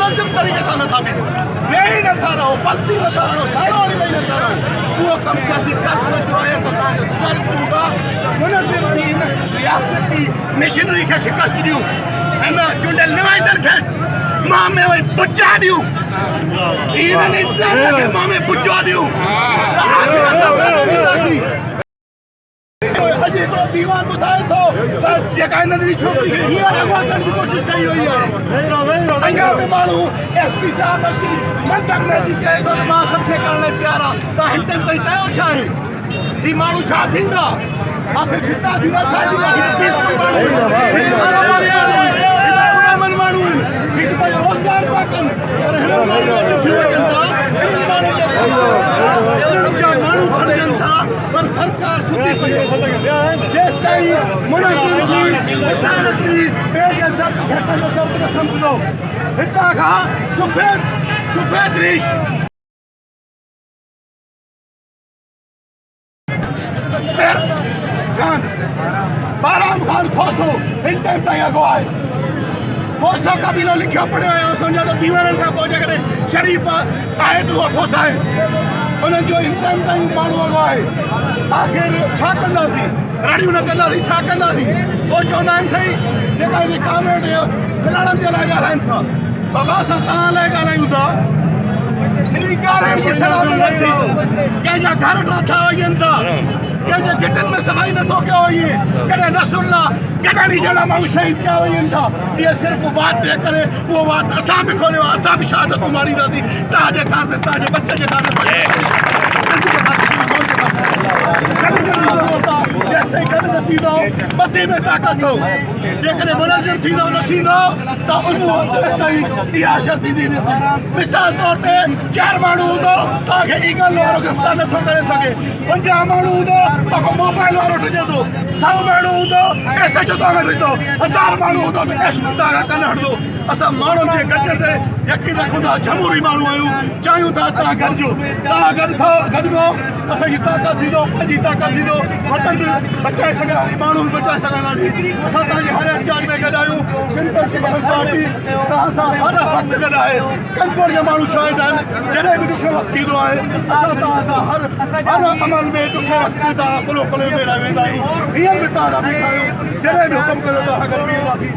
मुनासिब तरीक़े सां नथा बीहो, वेही नथा रहो, पलटी नथा रहो, दाड़ो हणी वेही नथा रहो, उहो कमु सियासी कारकुन जो आहे। असां तव्हांखे गुज़ारिश कयूं था मुनासिब दीन रियासती मशीनरी खे शिकस्त ॾियूं, हिन चूंडियल नुमाइंदनि खे मां में वही बुझा ॾियूं, इन्हनि इंसाननि खे मां में बुझो ॾियूं त आख़िर असां पहिरियों वेंदासीं। अॼु हिकिड़ो दीवान ॿुधाए थो त जेका हिननि छोकिरी खे हींअर अॻुवाट करण जी कोशिशि कई हुई आहे, अञा बि माण्हू SP साहिब अची मंदर में अची चए थो त मां सभु शइ करण लाइ तयारु आहे, त हिन टाइम ताईं कयो छा आहे? ही माण्हू छा थींदा? आख़िर छिता थींदा छा थींदा? माण्हू आहिनि, हिकु पंहिंजो रोज़गार पिया कनि, पर हिननि माण्हुनि जो चिठियूं अचनि था, हिननि माण्हुनि जा माण्हू खणजनि था, पर सरकार सुठी पई आहे। जेसि ताईं मुनासिब जी हिदायत जी ॿिए जे दर्द खे पंहिंजो दर्द न सम्झंदो, हितां खां सफ़ेद रीश बाराम खान खोसो हिन टाइम ताईं अॻु आहे। खोसा कबीलो लिखियो पढ़ियो आहे, सम्झो त दीवाननि खां पोइ जेकॾहिं शरीफ़ आहे त उहो खोसा आहे, उन्हनि जो हिन टाइम ताईं माण्हू अॻु आहे। आख़िर छा कंदासीं? रड़ियूं न कंदासीं, छा कंदासीं? उहो चवंदा आहिनि साईं जेका हिन कॉमेंट खिलाड़नि जे लाइ ॻाल्हाइनि था, बाबा असां तव्हां लाइ ॻाल्हायूं था, इन ॻाल्हाइण जी सलाह नथी, कंहिंजा घर ठाथा वञनि था, कंहिंजे गिटनि में सफ़ाई नथो कयो वञे, कॾहिं रसुल्ला गॾाणी जहिड़ा माण्हू शहीद कया वञनि था। इहे सिर्फ़ु वात जे करे, उहो वात असां बि खोलियो आहे, असां बि शहादतूं माणींदासीं तव्हांजे ख़ातिर, तव्हांजे बचे जे ख़ातिर। जेसिताईं गॾु न थींदो ॿधी में ताक़त हो, जेकॾहिं मुनासिब थींदो न थींदो त उन तेसिताईं इहा असर थींदी रहंदी। मिसाल तौर ते 4 माण्हू हूंदो तव्हांखे ईगल वारो गिरफ़्तार नथो करे सघे, 50 माण्हू हूंदो तव्हांखां मोबाइल वारो ठजंदो, 100 माण्हू हूंदो SHO तव्हां वटि ईंदो, 1000 माण्हू हूंदो त SP तव्हांखां कन हटंदो। असां माण्हुनि जे गॾ ते यकीन रखूं था, जमहूरी माण्हू आहियूं, चाहियूं था तव्हां गॾिजो, तव्हां गॾु थो गॾिजो, असांजी ताक़त थींदो, पंहिंजी ताक़त थींदो, वतन बि बचाए सघंदासीं, माण्हू बि बचाए सघंदासीं। असां तव्हांजी हर एहतियाज में गॾु आहियूं। सिंध पार्टी तव्हां सां हर वक़्तु गॾु आहे। कानपुर जा माण्हू शाहिद आहिनि, जॾहिं बि ॾुखियो वक़्तु ईंदो आहे असां तव्हां सां हर अमल में ॾुखे वक़्तु तव्हां कुलो में रही वेंदा आहियूं। हींअर बि तव्हां सां बीठा आहियूं, जॾहिं बि हुकुम कयो तव्हां गॾु बीहंदासीं।